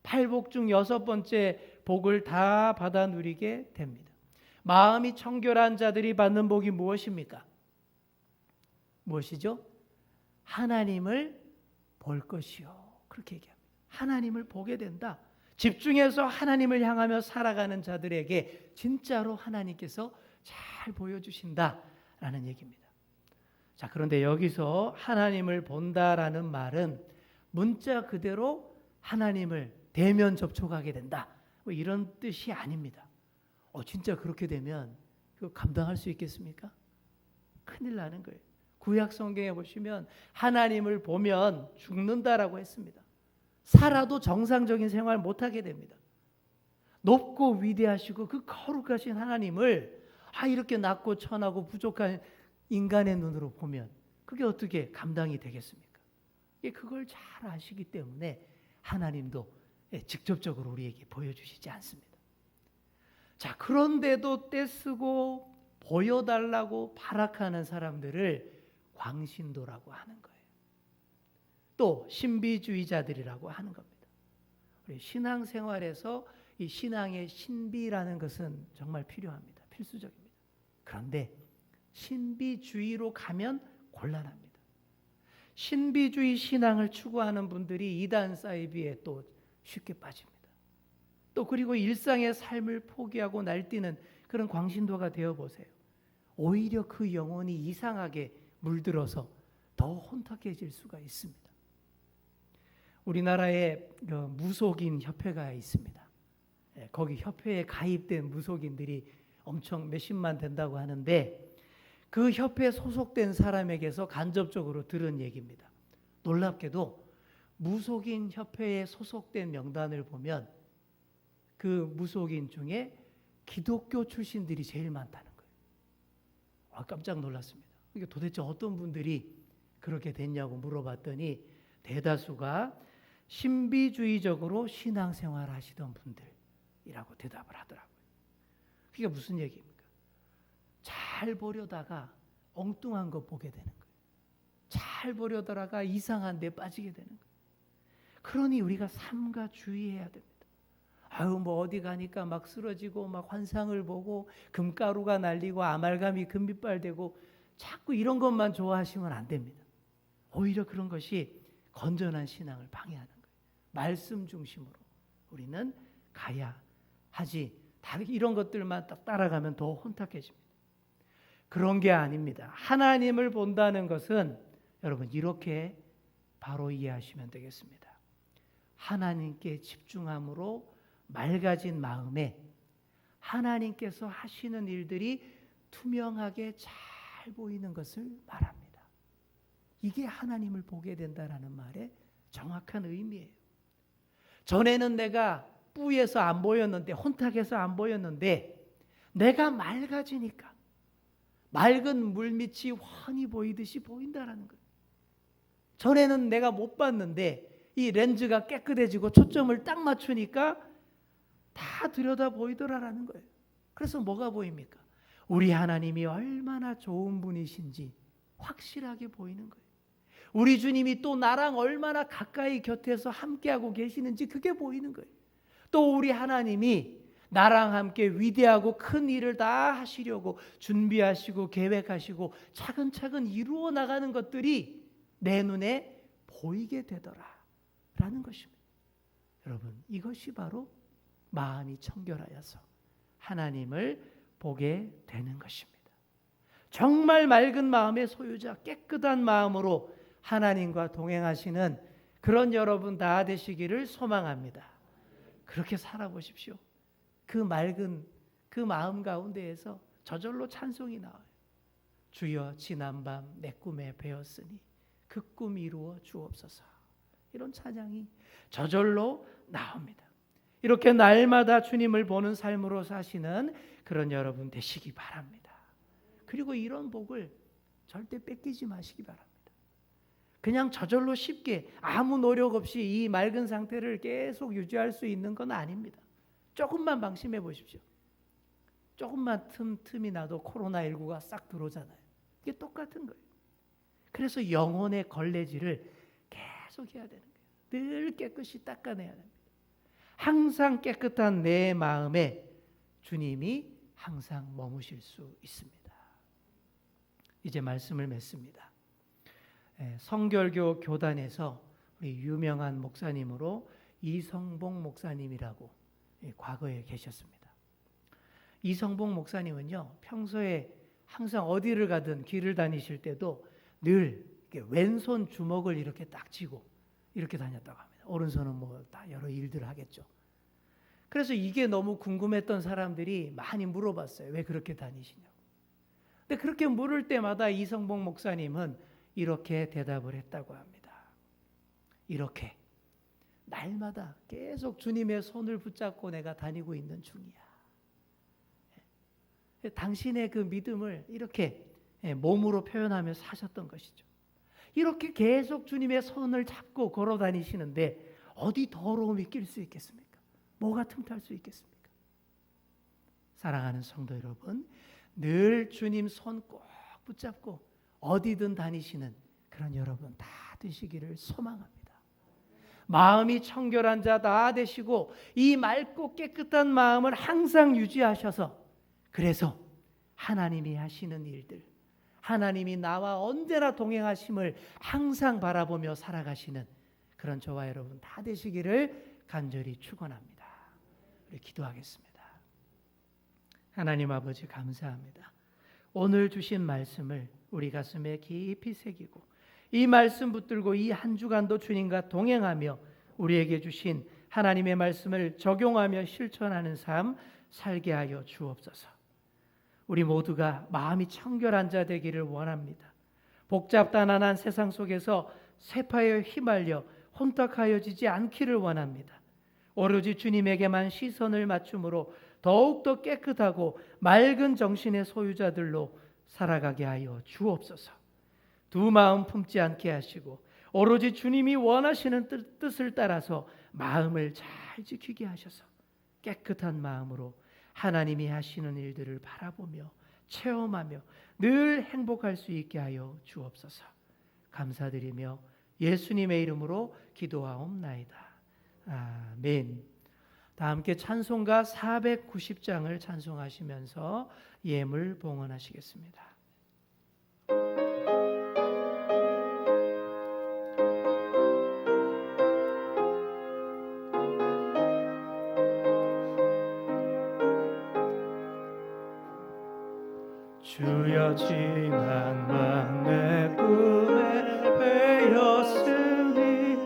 8복 중 6번째 복을 다 받아 누리게 됩니다. 마음이 청결한 자들이 받는 복이 무엇입니까? 무엇이죠? 하나님을 볼 것이요. 그렇게 얘기합니다. 하나님을 보게 된다. 집중해서 하나님을 향하며 살아가는 자들에게 진짜로 하나님께서 잘 보여주신다라는 얘기입니다. 자, 그런데 여기서 하나님을 본다라는 말은 문자 그대로 하나님을 대면 접촉하게 된다, 뭐 이런 뜻이 아닙니다. 진짜 그렇게 되면 그거 감당할 수 있겠습니까? 큰일 나는 거예요. 구약 성경에 보시면 하나님을 보면 죽는다라고 했습니다. 살아도 정상적인 생활 못하게 됩니다. 높고 위대하시고 그 거룩하신 하나님을 이렇게 낮고 천하고 부족한 인간의 눈으로 보면 그게 어떻게 감당이 되겠습니까? 그걸 잘 아시기 때문에 하나님도 직접적으로 우리에게 보여주시지 않습니다. 자, 그런데도 떼쓰고 보여달라고 발악하는 사람들을 광신도라고 하는 거예요. 또 신비주의자들이라고 하는 겁니다. 우리 신앙생활에서 이 신앙의 신비라는 것은 정말 필요합니다. 필수적입니다. 그런데 신비주의로 가면 곤란합니다. 신비주의 신앙을 추구하는 분들이 이단 사이비에 또 쉽게 빠집니다. 또 그리고 일상의 삶을 포기하고 날뛰는 그런 광신도가 되어보세요. 오히려 그 영혼이 이상하게 물들어서 더 혼탁해질 수가 있습니다. 우리나라에 무속인 협회가 있습니다. 거기 협회에 가입된 무속인들이 엄청 몇십만 된다고 하는데 그 협회에 소속된 사람에게서 간접적으로 들은 얘기입니다. 놀랍게도 무속인 협회에 소속된 명단을 보면 그 무속인 중에 기독교 출신들이 제일 많다는 거예요. 깜짝 놀랐습니다. 이게 도대체 어떤 분들이 그렇게 됐냐고 물어봤더니 대다수가 신비주의적으로 신앙생활 하시던 분들이라고 대답을 하더라고요. 그게 무슨 얘기입니까? 잘 보려다가 엉뚱한 거 보게 되는 거예요. 잘 보려다가 이상한 데 빠지게 되는 거예요. 그러니 우리가 삼가 주의해야 됩니다. 뭐 어디 가니까 막 쓰러지고 막 환상을 보고 금가루가 날리고 아말감이 금빛발되고 자꾸 이런 것만 좋아하시면 안 됩니다. 오히려 그런 것이 건전한 신앙을 방해하는 거예요. 말씀 중심으로 우리는 가야 하지, 이런 것들만 딱 따라가면 더 혼탁해집니다. 그런 게 아닙니다. 하나님을 본다는 것은 여러분 이렇게 바로 이해하시면 되겠습니다. 하나님께 집중함으로 맑아진 마음에 하나님께서 하시는 일들이 투명하게 잘 보이는 것을 말합니다. 이게 하나님을 보게 된다라는 말의 정확한 의미예요. 전에는 내가 뿌에서 안 보였는데, 혼탁해서 안 보였는데 내가 맑아지니까 맑은 물밑이 훤히 보이듯이 보인다라는 거예요. 전에는 내가 못 봤는데 이 렌즈가 깨끗해지고 초점을 딱 맞추니까 다 들여다 보이더라라는 거예요. 그래서 뭐가 보입니까? 우리 하나님이 얼마나 좋은 분이신지 확실하게 보이는 거예요. 우리 주님이 또 나랑 얼마나 가까이 곁에서 함께하고 계시는지 그게 보이는 거예요. 또 우리 하나님이 나랑 함께 위대하고 큰 일을 다 하시려고 준비하시고 계획하시고 차근차근 이루어 나가는 것들이 내 눈에 보이게 되더라라는 것입니다. 여러분, 이것이 바로 마음이 청결하여서 하나님을 보게 되는 것입니다. 정말 맑은 마음의 소유자, 깨끗한 마음으로 하나님과 동행하시는 그런 여러분 다 되시기를 소망합니다. 그렇게 살아보십시오. 그 맑은 그 마음 가운데에서 저절로 찬송이 나와요. 주여 지난밤 내 꿈에 배었으니 그 꿈 이루어 주옵소서. 이런 찬양이 저절로 나옵니다. 이렇게 날마다 주님을 보는 삶으로 사시는 그런 여러분 되시기 바랍니다. 그리고 이런 복을 절대 뺏기지 마시기 바랍니다. 그냥 저절로 쉽게 아무 노력 없이 이 맑은 상태를 계속 유지할 수 있는 건 아닙니다. 조금만 방심해 보십시오. 조금만 틈이 나도 코로나19가 싹 들어오잖아요. 이게 똑같은 거예요. 그래서 영혼의 걸레질을 계속 해야 되는 거예요. 늘 깨끗이 닦아내야 됩니다. 항상 깨끗한 내 마음에 주님이 항상 머무실 수 있습니다. 이제 말씀을 맺습니다. 성결교 교단에서 우리 유명한 목사님으로 이성봉 목사님이라고 과거에 계셨습니다. 이성봉 목사님은요, 평소에 항상 어디를 가든 길을 다니실 때도 늘 왼손 주먹을 이렇게 딱 쥐고 이렇게 다녔다고 합니다. 오른손은 뭐 다 여러 일들을 하겠죠. 그래서 이게 너무 궁금했던 사람들이 많이 물어봤어요. 왜 그렇게 다니시냐고. 근데 그렇게 물을 때마다 이성봉 목사님은 이렇게 대답을 했다고 합니다. 이렇게 날마다 계속 주님의 손을 붙잡고 내가 다니고 있는 중이야. 당신의 그 믿음을 이렇게 몸으로 표현하며 사셨던 것이죠. 이렇게 계속 주님의 손을 잡고 걸어 다니시는데 어디 더러움이 낄 수 있겠습니까? 뭐가 틈탈 수 있겠습니까? 사랑하는 성도 여러분, 늘 주님 손 꼭 붙잡고 어디든 다니시는 그런 여러분 다 되시기를 소망합니다. 마음이 청결한 자 다 되시고 이 맑고 깨끗한 마음을 항상 유지하셔서 그래서 하나님이 하시는 일들, 하나님이 나와 언제나 동행하심을 항상 바라보며 살아가시는 그런 저와 여러분 다 되시기를 간절히 축원합니다. 우리 기도하겠습니다. 하나님 아버지 감사합니다. 오늘 주신 말씀을 우리 가슴에 깊이 새기고 이 말씀 붙들고 이 한 주간도 주님과 동행하며 우리에게 주신 하나님의 말씀을 적용하며 실천하는 삶 살게 하여 주옵소서. 우리 모두가 마음이 청결한 자 되기를 원합니다. 복잡단안한 세상 속에서 세파에 휘말려 혼탁하여지지 않기를 원합니다. 오로지 주님에게만 시선을 맞춤으로 더욱더 깨끗하고 맑은 정신의 소유자들로 살아가게 하여 주옵소서. 두 마음 품지 않게 하시고 오로지 주님이 원하시는 뜻을 따라서 마음을 잘 지키게 하셔서 깨끗한 마음으로 하나님이 하시는 일들을 바라보며 체험하며 늘 행복할 수 있게 하여 주옵소서. 감사드리며 예수님의 이름으로 기도하옵나이다. 아멘. 다 함께 찬송가 490장을 찬송하시면서 예물 봉헌하시겠습니다. 주여 지난밤 내 꿈에 배었으니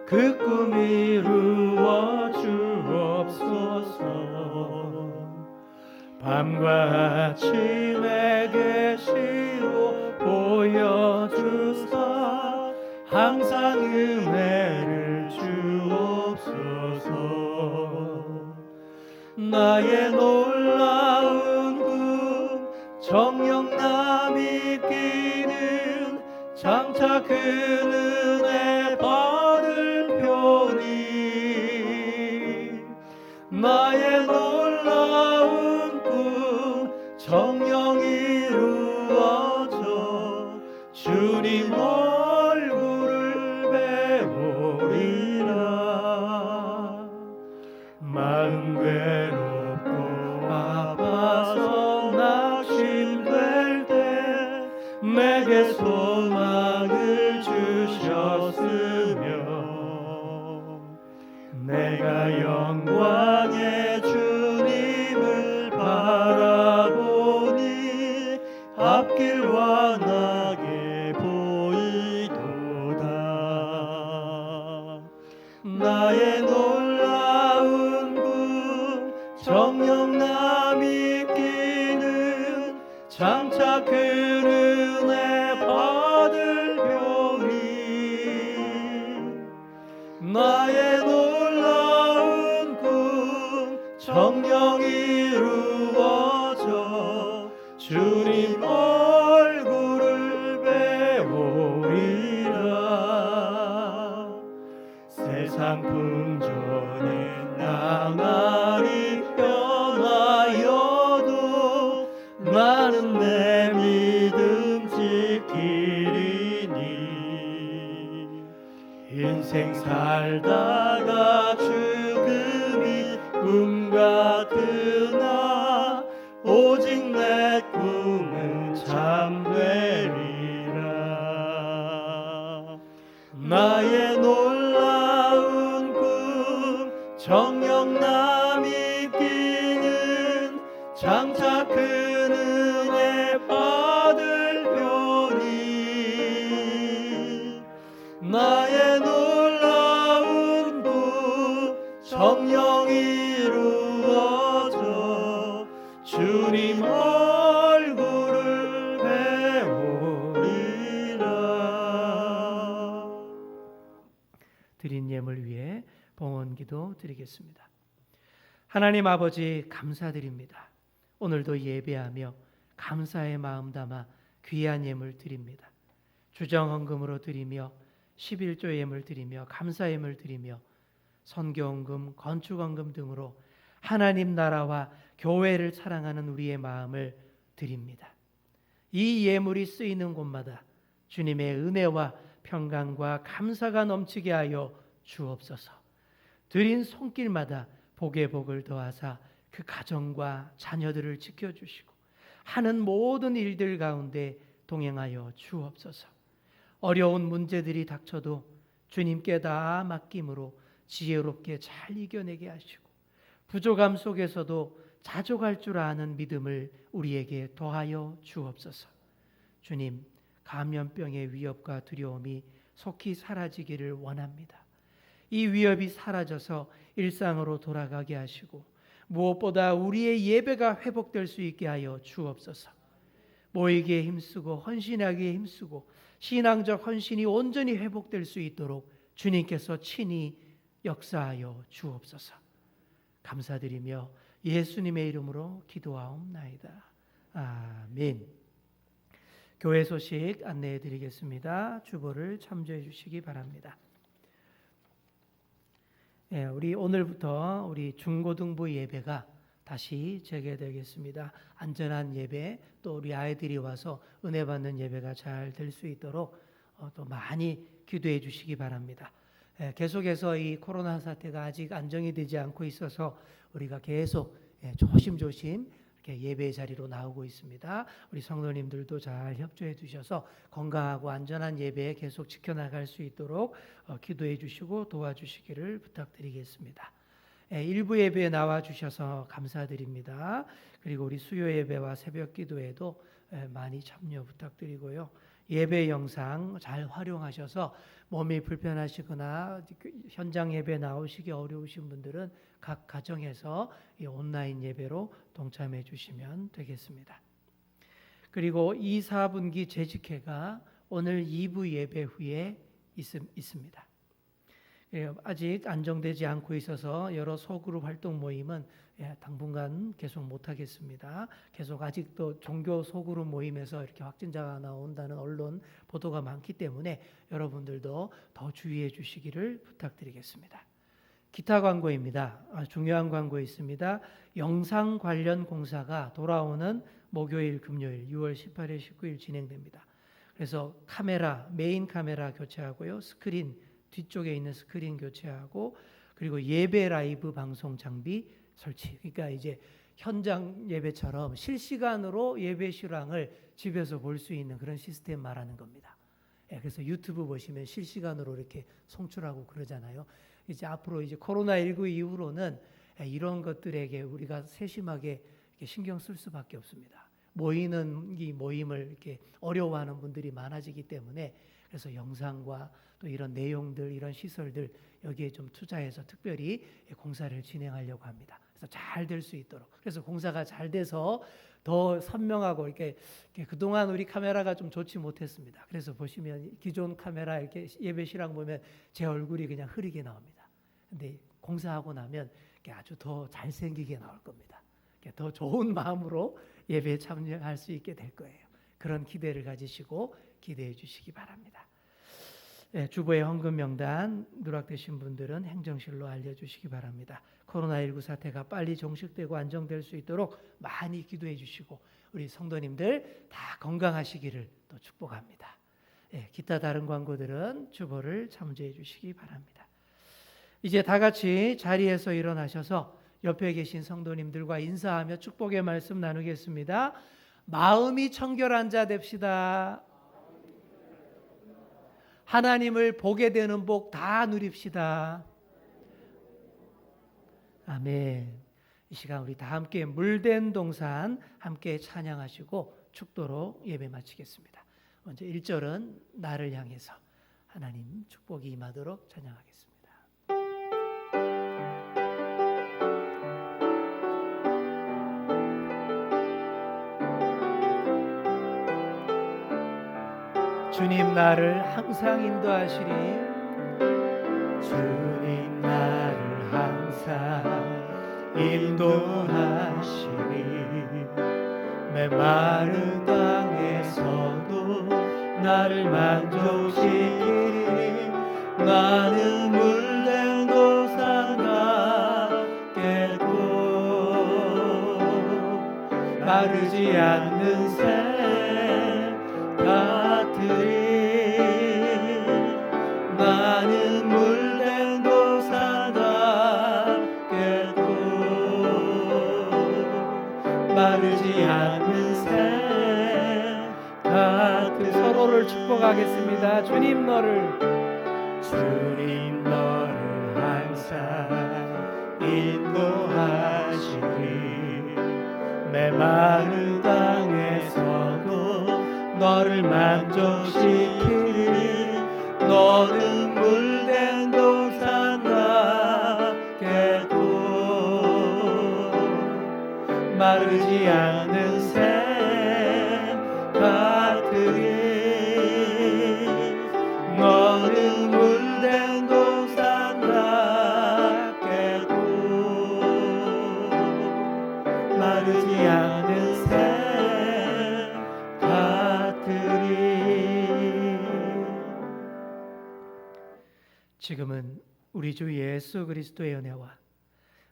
그 꿈 이루어 주옵소서. 밤과 아침 내게 시로 보여주사 항상 은혜를 주옵소서. 나의 놀라운 꿈 정령남이 끼는 장차 그 은혜 받을 표니 나의 놀라운 꿈 정령 이루어져 주님 얼굴을 배우리라. 마음 괴롭고 아파서 낙심될 때 내게 소망을 주셨으며 내 나 영광의 주님을 바라보니 앞길 환하게 보이도다. 나의 놀라운 군 정녕 남이 끼는 장차 그 은혜 받을 병이 나의 놀라운 꿈 정녕 이루어져 주님 얼굴을 배우리라. 세상 풍조는 나날이 변하여도 나는 내 믿음 지키리니. 인생 살다가 죽음이 꿈 같으나 오직 내 꿈은 참되리라. 나의 놀라운 꿈 정녕 남이 끼는 장차 큰 은혜 받을 편이 나의 놀라운 꿈 정녕 이루어져 주님 얼굴을 배우리라. 드린 예물 위해 봉헌기도 드리겠습니다. 하나님 아버지 감사드립니다. 오늘도 예배하며 감사의 마음 담아 귀한 예물 드립니다. 주정헌금으로 드리며 11조 예물 드리며 감사 예물 드리며 선교헌금, 건축헌금 등으로 하나님 나라와 교회를 사랑하는 우리의 마음을 드립니다. 이 예물이 쓰이는 곳마다 주님의 은혜와 평강과 감사가 넘치게 하여 주옵소서. 드린 손길마다 복의 복을 더하사 그 가정과 자녀들을 지켜주시고 하는 모든 일들 가운데 동행하여 주옵소서. 어려운 문제들이 닥쳐도 주님께 다 맡김으로 지혜롭게 잘 이겨내게 하시고 부족함 속에서도 자족할 줄 아는 믿음을 우리에게 더하여 주옵소서. 주님, 감염병의 위협과 두려움이 속히 사라지기를 원합니다. 이 위협이 사라져서 일상으로 돌아가게 하시고 무엇보다 우리의 예배가 회복될 수 있게 하여 주옵소서. 모이기에 힘쓰고 헌신하기에 힘쓰고 신앙적 헌신이 온전히 회복될 수 있도록 주님께서 친히 역사하여 주옵소서. 감사드리며 예수님의 이름으로 기도하옵나이다. 아멘. 교회 소식 안내해 드리겠습니다. 주보를 참조해 주시기 바랍니다. 우리 오늘부터 우리 중고등부 예배가 다시 재개되겠습니다. 안전한 예배, 또 우리 아이들이 와서 은혜 받는 예배가 잘 될 수 있도록 또 많이 기도해 주시기 바랍니다. 계속해서 이 코로나 사태가 아직 안정이 되지 않고 있어서 우리가 계속 조심조심 이렇게 예배 자리로 나오고 있습니다. 우리 성도님들도 잘 협조해 주셔서 건강하고 안전한 예배 계속 지켜나갈 수 있도록 기도해 주시고 도와주시기를 부탁드리겠습니다. 일부 예배에 나와 주셔서 감사드립니다. 그리고 우리 수요 예배와 새벽 기도에도 많이 참여 부탁드리고요. 예배 영상 잘 활용하셔서 몸이 불편하시거나 현장 예배 나오시기 어려우신 분들은 각 가정에서 이 온라인 예배로 동참해 주시면 되겠습니다. 그리고 2, 4분기 재직회가 오늘 2부 예배 후에 있습니다. 아직 안정되지 않고 있어서 여러 소그룹 활동 모임은 당분간 계속 못하겠습니다. 계속 아직도 종교 소그룹 모임에서 이렇게 확진자가 나온다는 언론 보도가 많기 때문에 여러분들도 더 주의해 주시기를 부탁드리겠습니다. 기타 광고입니다. 중요한 광고 있습니다. 영상 관련 공사가 돌아오는 목요일, 금요일 6월 18일, 19일 진행됩니다. 그래서 메인 카메라 교체하고요. 스크린 뒤쪽에 있는 스크린 교체하고 그리고 예배 라이브 방송 장비 설치. 그러니까 이제 현장 예배처럼 실시간으로 예배 실황을 집에서 볼 수 있는 그런 시스템 말하는 겁니다. 그래서 유튜브 보시면 실시간으로 이렇게 송출하고 그러잖아요. 이제 앞으로 이제 코로나19 이후로는 이런 것들에게 우리가 세심하게 이렇게 신경 쓸 수밖에 없습니다. 모이는 이 모임을 이렇게 어려워하는 분들이 많아지기 때문에 그래서 영상과 또 이런 내용들, 이런 시설들 여기에 좀 투자해서 특별히 공사를 진행하려고 합니다. 그래서 잘 될 수 있도록. 그래서 공사가 잘 돼서 더 선명하고 이렇게 그동안 우리 카메라가 좀 좋지 못했습니다. 그래서 보시면 기존 카메라 이렇게 예배실랑 보면 제 얼굴이 그냥 흐리게 나옵니다. 근데 공사하고 나면 아주 더 잘생기게 나올 겁니다. 더 좋은 마음으로 예배에 참여할 수 있게 될 거예요. 그런 기대를 가지시고 기대해 주시기 바랍니다. 주보의 헌금 명단 누락되신 분들은 행정실로 알려주시기 바랍니다. 코로나19 사태가 빨리 종식되고 안정될 수 있도록 많이 기도해 주시고 우리 성도님들 다 건강하시기를 또 축복합니다. 기타 다른 광고들은 주보를 참조해 주시기 바랍니다. 이제 다 같이 자리에서 일어나셔서 옆에 계신 성도님들과 인사하며 축복의 말씀 나누겠습니다. 마음이 청결한 자 됩시다. 하나님을 보게 되는 복 다 누립시다. 아멘. 이 시간 우리 다 함께 물된 동산 함께 찬양하시고 축도로 예배 마치겠습니다. 먼저 1절은 나를 향해서 하나님 축복이 임하도록 찬양하겠습니다. 주님 나를 항상 인도하시리. 주님 나를 항상 인도하시니 메마른 땅에서도 나를 만족시키니 나는 물된 도산 같겠고 마르지 않는 새 같으리 나는 물된 도산 같겠고 마르지 않는 새 같으리 서로를 축복하겠습니다. 주님 너를 항상 인도하시니 메마른 땅에서도 너를 만족시키니 너는 물된 도산 같겠고 마르지 않는 새 같으리 너는 물된 도산 같겠고 마르지 않은 새 같으리. 지금은 우리 주 예수 그리스도의 은혜와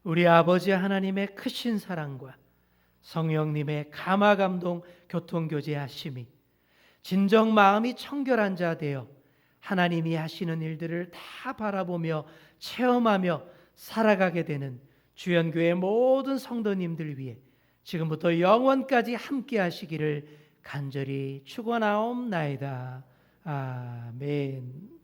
우리 아버지 하나님의 크신 사랑과 성령님의 감화 감동 교통교제 하심이 진정 마음이 청결한 자 되어 하나님이 하시는 일들을 다 바라보며 체험하며 살아가게 되는 주연교회 모든 성도님들 위해 지금부터 영원까지 함께 하시기를 간절히 축원하옵나이다. 아멘.